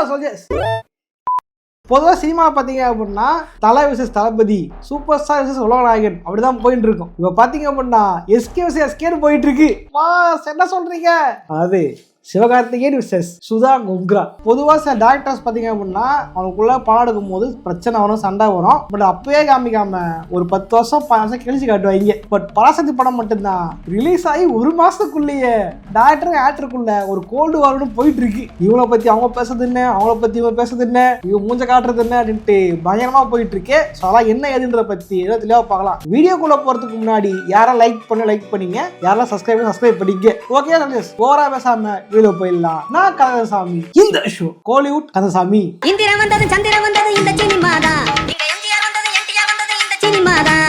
Hello soldiers. பொதுவாக cinema பார்த்தீங்க அப்படின்னா தலை விசஸ் தளபதி, சூப்பர் ஸ்டார் விசஸ் உலகநாயகன் அப்படிதான் போயிட்டு இருக்கும். இப்போ பார்த்தீங்க அப்படின்னா எஸ்கே விசஸ் எஸ்கேன்னு போயிட்டு இருக்கு. என்ன சொல்றீங்க? அது சிவகார்த்திகேயன் விசஸ் சுதா கொங்க்ரா. பொதுவாக சில டேரக்டர்ஸ் பார்த்தீங்க அப்படின்னா அவனுக்குள்ள படம் எடுக்கும் போது பிரச்சனை வரும், சண்டை வரும். பட் அப்பயே காமிக்காம ஒரு 10 வருஷம் 5 வருஷம் கழிச்சு காட்டுவாங்க. பட் பராசக்தி படம் மட்டும்தான் ரிலீஸ் ஆகி 1 மாசத்துக்குள்ளேயே டேரக்டர் ஆக்டருக்குள்ள ஒரு கோல்டு வார்னு போயிட்டு இருக்கு. இவனை பத்தி அவங்க பேசுறது என்ன, அவங்கள பத்தி இவங்க பேசுறது என்ன, இவங்க மூஞ்ச காட்டுறது என்ன அப்படின்ட்டு பயங்கரமா போயிட்டு இருக்கு. ஸோ அதெல்லாம் என்ன ஏதுன்ற பத்தி ஏதோ தெளிவாக பார்க்கலாம். வீடியோக்குள்ள போறதுக்கு முன்னாடி யாரெல்லாம் லைக் பண்ணீங்க, யாரெல்லாம் சப்ஸ்கிரைப் பண்ணிக்க. ஓகே ஓவரா பேசாம வீடியோ போயிடலாம். நான் கந்தசாமி. இந்த ஷோ கோலிவுட் கந்தசாமி. இந்திரா வந்தது சந்திரா வந்தது இந்த சினிமாதான், இங்க எம்ஜிஆர் வந்தது என்டிஆர் வந்தது இந்த சினிமாதான்.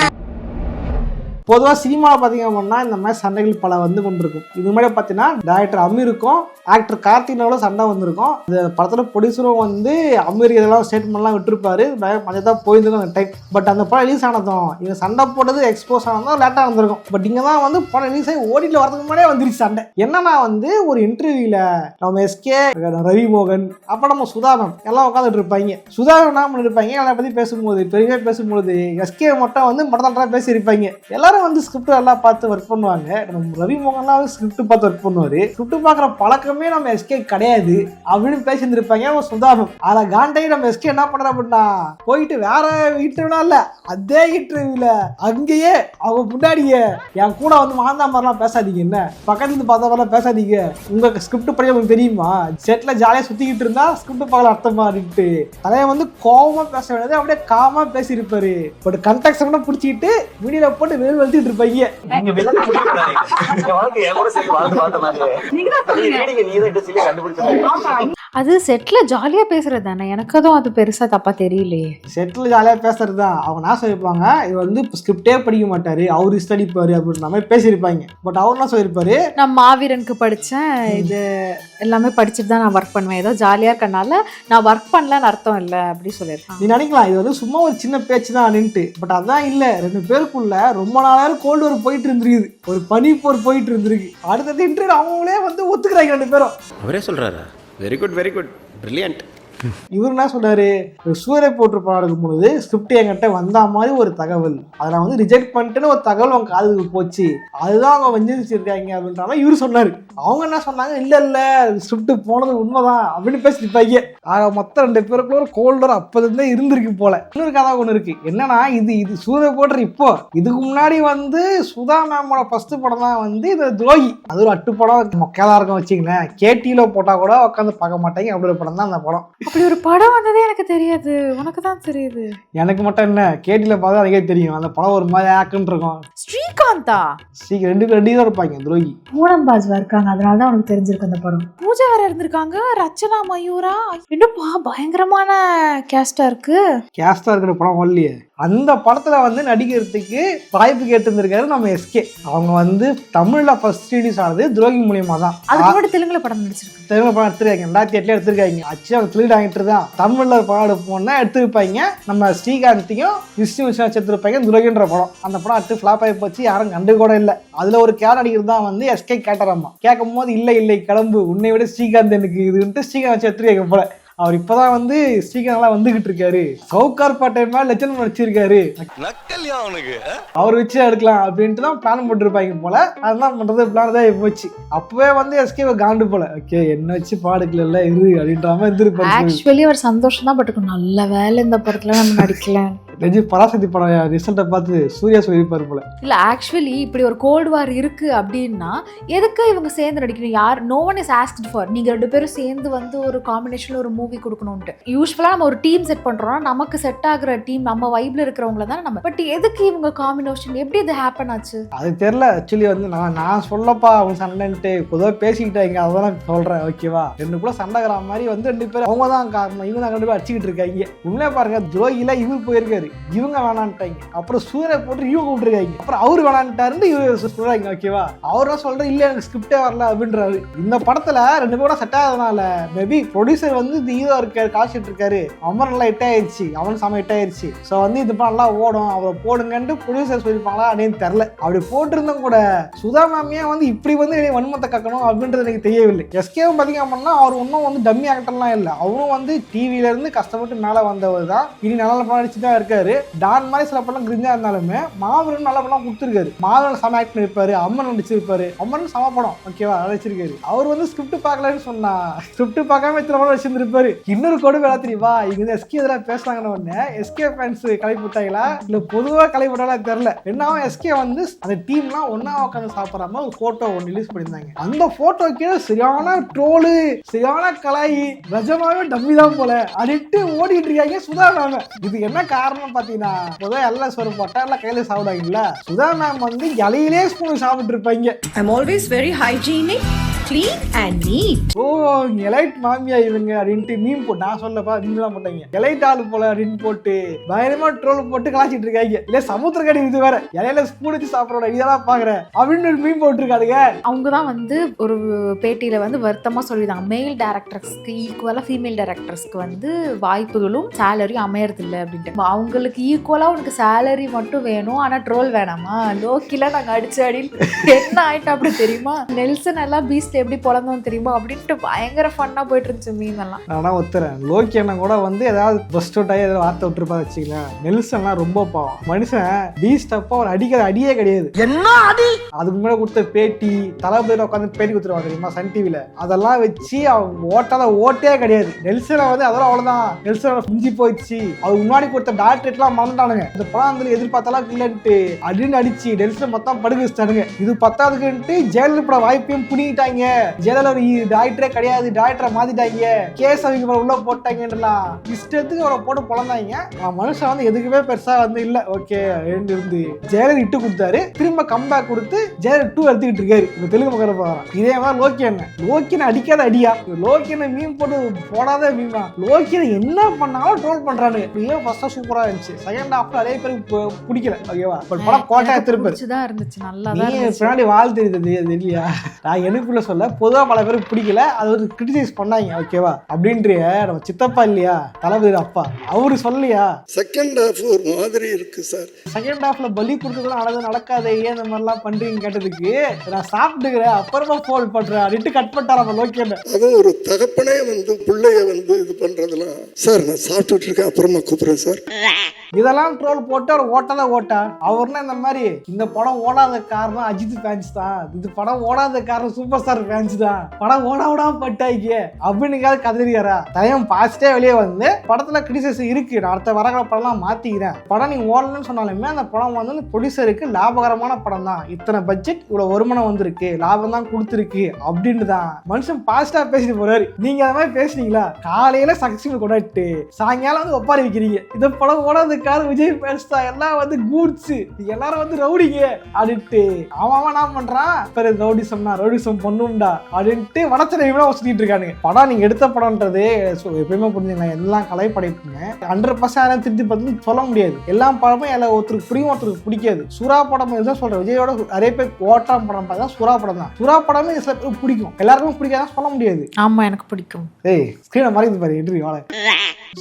பொதுவாக சினிமாவில் பார்த்தீங்க அப்படின்னா இந்த மாதிரி சண்டைகள் பல வந்து கொண்டிருக்கும். இது முன்னாடி பார்த்தீங்கன்னா டைரக்டர் அமீருக்கும் ஆக்டர் கார்த்திகோட சண்டை வந்திருக்கும். இந்த படத்தில் ப்ரொடியூசரும் வந்து அமீர் இதெல்லாம் ஸ்டேட்மெண்ட்லாம் விட்டுருப்பாரு, மஞ்சள் தான் போயிருந்துக்கும் அந்த டைம். பட் அந்த படம் ரிலீஸ் ஆனதும் இவங்க சண்டை போட்டது எக்ஸ்போஸ் ஆனதும் லேட்டாக வந்திருக்கும். பட் இங்கே தான் வந்து படம் ரிலீஸ் ஆகி ஓடியில் வரதுக்கு முன்னாடியே வந்துருச்சு சண்டை. என்னன்னா வந்து ஒரு இன்டர்வியூவில் நம்ம எஸ்கே, ரவி மோகன், அப்போ நம்ம சுதாமன் எல்லாம் உட்காந்துட்டு இருப்பாங்க. சுதாமன் என்ன பண்ணிருப்பாங்க, அதை பற்றி பேசும்போது பெருமையாக பேசும்போது எஸ்கே மட்டும் வந்து மட்டத்தான் பேசியிருப்பாங்க. எல்லாரும் வந்து ஸ்கிரிப்ட் எல்லாம் பார்த்து ஒர்க் பண்ணுவாங்க. நம்ம ரவி மோகன்லாம் வந்து ஸ்கிரிப்ட் பார்த்து ஒர்க் பண்ணுவாரு. ஸ்கிரிப்ட் பார்க்குற பழக்கமே நம்ம எஸ்கே கிடையாது அப்படின்னு பேசியிருந்திருப்பாங்க அவன் சுதாமன். அதை காண்டை நம்ம எஸ்கே என்ன பண்ற அப்படின்னா போயிட்டு வேற இன்டர்வியூனா இல்ல, அதே இன்டர்வியூல அங்கேயே அவங்க முன்னாடியே என் கூட வந்து மாந்தா மாதிரிலாம் பேசாதீங்க, என்ன பக்கத்துல இருந்து பார்த்த மாதிரிலாம் பேசாதீங்க, உங்க ஸ்கிரிப்ட் படி உங்களுக்கு தெரியுமா, செட்ல ஜாலியா சுத்திக்கிட்டு இருந்தா ஸ்கிரிப்ட் பார்க்கல அர்த்தமா அப்படின்ட்டு தலையை வந்து கோவமா பேச வேண்டியது அப்படியே காமா பேசியிருப்பாரு. பட் கண்டெக்ட் கூட பிடிச்சிக்கிட்டு வீடியோல போட்டு வெறும் வெளுத்துட்டு இருப்பாங்க. அது செட்ல ஜாலியா பேசுறது தானே, எனக்கு அதுவும் அது பெருசா தப்பா தெரியலையே. செட்ல ஜாலியா பேசுறது தான். அவங்க என்ன சொல்லியிருப்பாங்க, இது வந்து ஸ்கிரிப்டே படிக்க மாட்டாரு, அவரு ஸ்டடிப்பாரு அப்படின்ற மாதிரி பேசியிருப்பாங்க. பட் அவர் என்ன சொல்லியிருப்பாரு, நான் மாவீரனுக்கு படிச்சேன், இது எல்லாமே படிச்சுட்டு தான் நான் ஒர்க் பண்ணுவேன், ஏதோ ஜாலியா இருக்கனால நான் ஒர்க் பண்ணலன்னு அர்த்தம் இல்லை அப்படி சொல்லியிருக்காங்க. நீ நினைக்கலாம் இது வந்து சும்மா ஒரு சின்ன பேச்சு தான் அப்படின்ட்டு. பட் அதான் இல்ல, 2 பேருக்குள்ள ரொம்ப நாளாயிரம் கோல்டு வார் போயிட்டு இருந்திருக்கு, ஒரு பனிப்போர் போயிட்டு இருந்திருக்கு. அடுத்தது இன்டர்வியூ அவங்களே வந்து ஒத்துக்கிறாங்க 2 பேரும். அவரே சொல்றாரா, வெரி குட் பிரில்லியன்ட். இவர் என்ன சொன்னாரு, சூரிய போட்டு படம் எடுக்கும் பொழுது ஸ்கிரிப்ட் என்கிட்ட வந்த மாதிரி ஒரு தகவல், அதை நான் வந்து ரிஜெக்ட் பண்ணிட்டேன்னு ஒரு தகவல் அவங்க காதுக்கு போச்சு, அதுதான் அவங்க வஞ்சிருக்காங்க அப்படின்ற மாதிரி இவரு சொன்னாரு. அவங்க என்ன சொன்னாங்க, இல்ல ஸ்கிரிப்ட் போனது உண்மைதான் அப்படின்னு பேசிருப்பாங்க. ஆக மொத்தம் 2 பேருக்குள்ள ஒரு கோல்டர் அப்போதுதான் இருந்திருக்கு போல. இன்னொரு கதை ஒன்று இருக்கு. என்னன்னா இது சூரிய போடுற இப்போ இதுக்கு முன்னாடி வந்து சுதா மேமோட ஃபர்ஸ்ட் படம் தான் வந்து இது துரோகி. அது ஒரு அட்டு படம், மொக்கையா இருக்கும் வச்சுங்களேன். கேடியில போட்டா கூட உட்காந்து பார்க்க மாட்டாங்க, அப்படி ஒரு படம் தான் அந்த படம். அப்படி ஒரு படம் வந்ததே எனக்கு தெரியாது, உனக்கு தான் தெரியுது. எனக்கு மட்டும் என்ன, கேட்டில பார்த்தா எனக்கே தெரியும். அந்த படம் ஒரு மாதிரி ஆக்குன்னு இருக்கும். ஸ்ரீகாந்தா 2 தான் இருப்பாங்க துரோகி. பூனம் பாஜ்வா இருக்காங்க, அதனால தான் உனக்கு தெரிஞ்சிருக்கு அந்த படம். பூஜா வேற இருந்திருக்காங்க, ரச்சனா மயூரா, என்னப்பா பயங்கரமான கேஸ்டா இருக்கு. கேஸ்டா இருக்கிற படம் வரலையே. அந்த படத்துல வந்து நடிக்கிறதுக்கு வாய்ப்பு கேட்டிருந்திருக்காரு நம்ம எஸ்கே. அவங்க வந்து தமிழ்ல ஃபர்ஸ்ட் ரிலீஸ் ஆனது துரோகி மூலியமா தான். அதுக்கு முன்னாடி தெலுங்குல படம் நடிச்சிருக்காங்க. தெலுங்குல படம் எடுத்திருக்காங்க, 2008 எடுத்திருக்காங்க. ஆச்சு அவங்க திருடு வாங்கிட்டு தான் தமிழ்ல படம் எடுப்போம்னா எடுத்திருப்பாங்க. நம்ம ஸ்ரீகாந்தையும் விஷ்ணு எடுத்திருப்பாங்க துரோகின்ற படம். அந்த படம் அடுத்து ஃபிளாப் ஆகி போச்சு, யாரும் கண்டு கூட இல்லை. அதுல ஒரு கேர் அடிக்கிறது தான் வந்து எஸ்கே கேட்டாராமா. கேட்கும் போது இல்லை கிளம்பு, உன்னை விட ஸ்ரீகாந்த் எனக்கு இதுன்ட்டு ஸ்ரீகாந்த் எடுத்துருக்காங்க போல. அவர் இப்பதான் வந்து ஸ்ரீகாந்த் வந்துகிட்டு இருக்காரு, சவுகார் பாட்டை மேல லட்சணம் வச்சிருக்காரு, அவர் வச்சு எடுக்கலாம் அப்படின்ட்டு தான் பிளான் போட்டுருப்பாங்க போல. அதுதான் பண்றது பிளான் தான் போச்சு. அப்பவே வந்து எஸ்கே காண்டு போல, ஓகே என்ன வச்சு பாடுக்கல இரு அப்படின்ற மாதிரி இருந்திருப்பாரு. ஆக்சுவலி அவர் சந்தோஷம் தான் பட்டுக்கும், நல்ல வேலை இந்த படத்துல நம்ம நடிக்கல. பராசக்தி படம் ரிசல்ட்டை பார்த்து சூர்யா சொல்லியிருப்பாரு போல. இல்ல ஆக்சுவலி இப்படி ஒரு கோல்டு வார் இருக்கு அப்படின்னா எதுக்கு இவங்க சேர்ந்து நடிக்கணும்? யார் no one is asked for நீங்க 2 பேரும் சேர்ந்து வந்து ஒரு காம்பினேஷன்ல ஒரு மூவி கொடுக்கணும்ட்டு. யூஸ்வலா நம்ம ஒரு டீம் செட் பண்றோம்னா நமக்கு செட் ஆகுற டீம் நம்ம வைப்ல இருக்கிறவங்கள தான் நம்ம. பட் எதுக்கு இவங்க காம்பினேஷன், எப்படி இது ஹேப்பன் ஆச்சு அது தெரியல. ஆக்சுவலி வந்து நான் சொல்லப்பா அவங்க சண்டைன்ட்டு பொதுவாக பேசிக்கிட்டாங்க, அதான் நான் சொல்றேன். ஓகேவா, 2 கூட சண்டைகிற மாதிரி வந்து 2 பேர் அவங்க தான் காரணம், இவங்க தான் 2 பேர் அடிச்சுக்கிட்டு இருக்காங்க. உண்மையா பாருங்க, துரோகில இவர் போயிருக்காரு, இவங்க வேணான்ட்டாங்க. அப்புறம் சூரிய போட்டு இவங்க விட்டுருக்காங்க. அப்புறம் அவரு வேணான்ட்டாருன்னு இவங்க சொல்றாங்க. ஓகேவா, அவரும் சொல்ற இல்ல எனக்கு ஸ்கிரிப்டே வரல அப்படின்றாரு. இந்த படத்துல 2 பேரும் செட் ஆகாதனால மேபி ப்ரொடியூசர் வந்து ஹீரோ இருக்காரு, கால்ஷீட் இருக்காரு, அவன் நல்லா ஹிட் ஆயிடுச்சு, அவன் செம ஹிட் ஆயிடுச்சு. ஸோ வந்து இது நல்லா ஓடும், அவரை போடுங்கன்ட்டு ப்ரொடியூசர் சொல்லியிருப்பாங்களா அப்படின்னு தெரில. அப்படி போட்டிருந்தோம் கூட சுதா மேமியா வந்து இப்படி வந்து வன்மத்தை கக்கணும் அப்படின்றது எனக்கு தெரியவில்லை. எஸ்கேவும் பார்த்தீங்க அப்படின்னா அவர் ஒன்றும் வந்து டம்மி ஆக்டர்லாம் இல்லை. அவரும் வந்து டிவில இருந்து கஷ்டப்பட்டு மேலே வந்தவர் தான். இனி நல்ல படம் நடிச்சு தான் இருக்காரு. டான் மாதிரி சில படம் கிரிஞ்சா இருந்தாலுமே மாவீரன் நல்ல படம் கொடுத்துருக்காரு. மாவீரன் செம ஆக்ட் பண்ணிருப்பாரு, அம்மன் நடிச்சிருப்பாரு, அம்மன் சம படம் ஓகேவா நடிச்சிருக்காரு. அவர் வந்து ஸ்கிரிப்ட் பார்க்கலன்னு சொன்னா ஸ்கிரிப்ட் பார்க்காம இத்தனை படம் வச்சிருந்திருப்பாரு. இன்னொரு கோடு வேலை தெரியுமா, இங்க வந்து எஸ்கே இதெல்லாம் பேசுறாங்கன்னு உடனே எஸ்கே ஃபேன்ஸ் கலைப்பு விட்டாங்களா இல்ல பொதுவா கலைப்பு விட்டாலும் தெரியல. என்னாவும் எஸ்கே வந்து அந்த டீம்லாம் ஒன்னா உட்காந்து சாப்பிடாம ஒரு போட்டோ ஒன்று ரிலீஸ் பண்ணியிருந்தாங்க. அந்த போட்டோ கீழே சரியான ட்ரோலு, சரியான கலாயி, ரஜமாவே டம்மி தான் போல அப்படின்ட்டு ஓடிட்டு இருக்காங்க சுதா மேம். இது என்ன காரணம் பாத்தீங்கன்னா பொதுவாக எல்லாம் சொரு போட்டா எல்லாம் கையில சாப்பிடுவாங்கல்ல, சுதா மேம் வந்து இலையிலே ஸ்பூன் சாப்பிட்டு இருப்பாங்க. I'm always very hygienic, clean and neat. ஓ எலைட் மாமியா இவங்க அப்படின்ட்டு மீம் போட்டு நான் சொல்லப்பா நீங்களாம் போட்டாங்க எலைட் ஆளு போல அப்படின்னு போட்டு பயங்கரமா ட்ரோல் போட்டு கலாச்சிட்டு இருக்காங்க. இல்ல சமுத்திரக்கடி இது வேற இலையில ஸ்பூன் வச்சு சாப்பிடற இதெல்லாம் பாக்குறேன் அப்படின்னு ஒரு மீம் போட்டுருக்காங்க. அவங்க தான் வந்து ஒரு பேட்டியில வந்து வருத்தமா சொல்லியிருந்தாங்க, மேல் டைரக்டர்ஸ்க்கு ஈக்குவலா ஃபீமேல் டைரக்டர்ஸ்க்கு வந்து வாய்ப்புகளும் சேலரியும் அமையறது இல்லை அப்படின்ட்டு. அவங்களுக்கு ஈக்குவலா உனக்கு சேலரி மட்டும் வேணும், ஆனா ட்ரோல் வேணாமா, லோக்கில நாங்க அடிச்சு அடியில் என்ன ஆயிட்டோம் அப்படி தெரியுமா, நெல்சன் எல்லாம் பீஸ்ட் எப்படி பொழந்தோம் தெரியுமா அப்படின்ட்டு பயங்கர ஃபன்னா போயிட்டு இருந்துச்சு மீம் எல்லாம். ஆனா ஒத்துறேன் லோக்கி என்ன கூட வந்து ஏதாவது பஸ்ட் அவுட் ஆகி ஏதாவது வார்த்தை விட்டுருப்பா வச்சுக்கலாம். நெல்சன்லாம் ரொம்ப பாவம் மனுஷன். பீஸ்ட் அப்போ அவர் அடிக்கிற அடியே கிடையாது. என்ன அடி அதுக்கு முன்னாடி கொடுத்த பேட்டி தளபதியில உட்காந்து பேட்டி கொடுத்துருவாங்க தெரியுமா சன் டிவில, அதெல்லாம் வச்சு அவங்க ஓட்டாத ஓட்டே கிடையாது. நெல்சனை வந்து அதெல்லாம் அவ்வளவுதான், நெல்சனை புஞ்சி போயிடுச்சு. அதுக்கு முன்னாடி கொடுத்த டாக்டரேட்லாம் மறந்துட்டானுங்க. இந்த படம் வந்து எதிர்பார்த்தாலும் இல்லைன்ட்டு அப்படின்னு அடிச்சு நெல்சன் மொத்தம் படுக்க வச்சுட்டானுங்க. இது பத்தாதுக்குன்ட்டு ஜெயலலிதா பட வாய்ப்பையும் புனிட்டாங்க. ஜெயலலிதா ஒரு டாக்டரே கிடையாது, டாக்டரை மாத்திட்டாங்க, கேஸ் அவங்க உள்ள போட்டாங்கன்றலாம் இஷ்டத்துக்கு அவரை போட்டு பொழந்தாங்க. மனுஷன் வந்து எதுக்குமே பெருசா வந்து இல்ல ஓகே இருந்து ஜெயலலிதா இட்டு கொடுத்தாரு, திரும்ப கம்பேக் கொடுத்து ஜெயலலிதா 2 எடுத்துக்கிட்டு இருக்காரு. இந்த தெலுங்கு மக்கள் பாக்குறான். இதே மாதிரி லோக்கி என்ன லோக்கின அடிக்காத அடியா, லோக்கின மீன் போட்டு போடாத மீனா, லோக்கின என்ன பண்ணாலும் ட்ரோல் பண்றானு. ஃபர்ஸ்ட் சூப்பரா இருந்துச்சு, செகண்ட் ஹாஃப்ல நிறைய பேருக்கு பிடிக்கல ஓகேவா. படம் கோட்டை திருப்பி தான் இருந்துச்சு, நல்லா நீ பின்னாடி வாழ் தெரியுது இல்லையா. நான் எனக்குள்ள சொல்ல பொதுவா பல பேருக்கு பிடிக்கல, அது ஒரு கிரிட்டிசைஸ் பண்ணாங்க ஓகேவா. அப்படின்ற நம்ம சித்தப்பா இல்லையா தளபதி அப்பா அவரு சொல்லியா செகண்ட் ஹாஃப் ஒரு மாதிரி இருக்கு சார். செகண்ட் ஹாஃப்ல பலி கொடுத்ததுலாம் நடக்காதே ஏன் இந்த மாதிரிலாம் பண்றீங்க கேட்டதுக்கு நான் சாப்பிட்டுக்கிறேன் அப்புறமா போல் பண்றேன் அப்படின்ட்டு கட் பண்ணிட்டார் நம்ம லோக்கியன். அதுவும் ஒரு தகப்பனே வந்து பிள்ளைய வந்து இது பண்றதுலாம் சார் நான் சாப்பிட்டுட்டு இருக்கேன் அப்புறமா கூப்பிடுறேன் சார். இதெல்லாம் ட்ரோல் போட்டு அவர் ஓட்டதான் ஓட்டா. அவர்னா இந்த மாதிரி இந்த படம் ஓடாத காரணம் அஜித் ஃபேன்ஸ் தான், இது படம் ஓடாத காரணம் சூப்பர் ஸ்டார் ஃபேன்ஸ் தான், படம் ஓடாம பட்டாய்க்கு அப்படின்னு கதறியாரா. டைம் பாசிட்டே வெளியே வந்து படத்துல கிரிட்டிசைஸ் இருக்கு, நான் அடுத்த வரக்கிற படம்லாம் மாத்திக்கிறேன், படம் நீங்க ஓடலன்னு சொன்னாலுமே அந்த படம் வந்து ப்ரொடியூசருக்கு லாபகரமான படம் தான், இத்தனை பட்ஜெட் இவ்வளவு வருமானம் வந்திருக்கு, லாபம் தான் கொடுத்துருக்கு அப்படின்னு தான் மனுஷன் பாசிட்டா பேசிட்டு போறாரு. நீங்க அந்த மாதிரி பேசுனீங்களா, காலையில சக்சஸ் கொண்டாட்டு சாயங்காலம் வந்து ஒப்பாரி வைக்கிறீங்க. இந்த படம் ஓடாத காரணம் விஜய் ஃபேன்ஸ் தான், எல்லாம் வந்து கூட்ஸ், எல்லாரும் வந்து ரவுடிங்க அப்படின்ட்டு அவன் நான் பண்றான் ரவுடிசம் பண்ணுண்டா அப்படின்ட்டு வடச்சனை சுத்திட்டு இருக்கானுங்க. படம் நீங்க எடுத்த படம்ன்றது எப்பயுமே புரிஞ்சுங்களா, எல்லாம் கலை படைப்புங்க 100% திருத்தி பார்த்து சொல்ல முடியாது. எல்லா படமும் எல்லா ஒருத்தருக்கு பிடிக்கும் ஒருத்தருக்கு பிடிக்காது. சுறா படம் தான் சொல்றேன், விஜயோட நிறைய பேர் ஓட்டாம் படம் பார்த்தா சுறா படம் தான். சுறா படமே சில பேருக்கு பிடிக்கும், எல்லாருக்கும் பிடிக்காதான் சொல்ல முடியாது. ஆமா எனக்கு பிடிக்கும். ஏய் ஸ்கிரீனை மறைந்து பாரு இன்டர்வியூ வாழ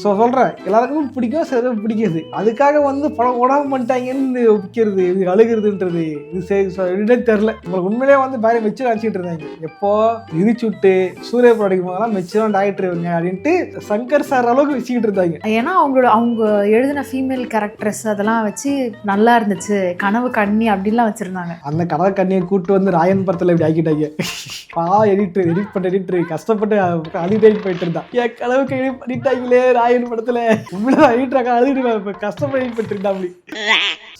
சொல்றேன், எல்லாருக்கும் பிடிக்கும் சில பேருக்கு பிடிக்காது. அதுக்காக வந்து படம் ஓடாம பண்ணிட்டாங்கன்னு விற்கிறது இது அழுகிறதுன்றது இது தெரியல. உங்களுக்கு உண்மையிலே வந்து வேற மெச்சூர் அடிச்சுட்டு இருந்தாங்க. எப்போ இடிச்சுட்டு சூரிய படிக்கும் போதெல்லாம் மெச்சூரான டாக்டர் இவங்க அப்படின்ட்டு சங்கர் சார் அளவுக்கு வச்சுக்கிட்டு இருந்தாங்க. ஏன்னா அவங்க எழுதின ஃபீமேல் கேரக்டர்ஸ் அதெல்லாம் வச்சு நல்லா இருந்துச்சு, கனவு கண்ணி அப்படின்லாம் வச்சிருந்தாங்க. அந்த கனவு கண்ணியை கூட்டு வந்து ராயன் படத்துல இப்படி ஆக்கிட்டாங்க. எடிட் பண்ண எடிட்டர் கஷ்டப்பட்டு அதிகம் போயிட்டு இருந்தான். என் கனவுக்கு எடிட் பண்ணிட்டாங்களே ராயன் படத்துல உண்மையில எடிட்டர் அதிகம் கஷ்டப்பட்டு இருந்தா அப்படி.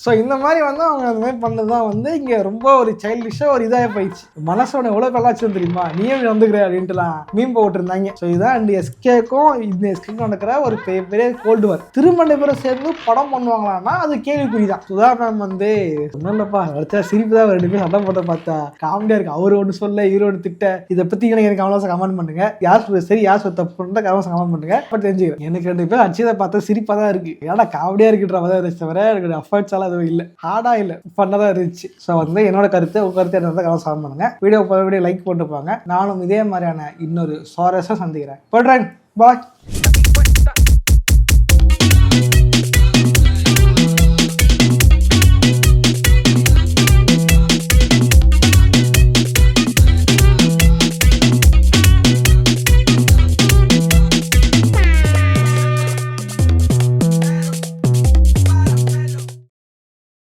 ஸோ இந்த மாதிரி வந்து அவங்க அந்த மாதிரி பண்ணதுதான் வந்து இங்கே ரொம்ப ஒரு சைல்டிஷாக ஒரு இதாக போயிடுச்சு. மனசோட எவ்வளோ கலாச்சும் தெரியுமா, நீயே வந்துக்கிற அப்படின்ட்டுலாம் மீன் போட்டுருந்தாங்க. ஸோ இதுதான் இந்த எஸ்கேக்கும் இந்த எஸ்கேக்கும் நடக்கிற ஒரு பெரிய கோல்டு வார். திரும்ப 2 பேரும் சேர்ந்து படம் பண்ணுவாங்களான்னா அது கேள்விக்குறி தான். சுதா மேம் வந்து ஒன்றும் இல்லைப்பா அடுத்த சிரிப்பு தான் 2 பேரும் சட்டம் போட்ட பார்த்தா காமெடியாக இருக்கு. அவர் ஒன்று சொல்ல ஹீரோ ஒன்று திட்ட. இதை பற்றி எனக்கு கவனம் கமெண்ட் பண்ணுங்க, யார் சரி யார் தப்பு பண்ணுறா கவனம் கமெண்ட் பண்ணுங்க. பட் தெரிஞ்சுக்கிறேன் எனக்கு 2 பேரும் அடிச்சதை பார்த்தா சிரிப்பாக தான் இருக்கு. ஏன்னா காமெடியாக இருக்குன்ற மாதிரி இருந்துச்சு தவிர எனக்கு அஃபர்ட்ஸ் எல்லாம் எதுவும் இல்லை, ஹார்டா இல்லை, பண்ணதான் இருந்துச்சு. ஸோ வந்து என்னோட கருத்து உங்க கருத்து என்ன கவனம் சார் பண்ணுங்க. வீடியோ லைக் போட்டு போங்க. நானும் இதே மாதிரியான இன்னொரு சுவாரஸ்யம் சந்திக்கிறேன். பாய்.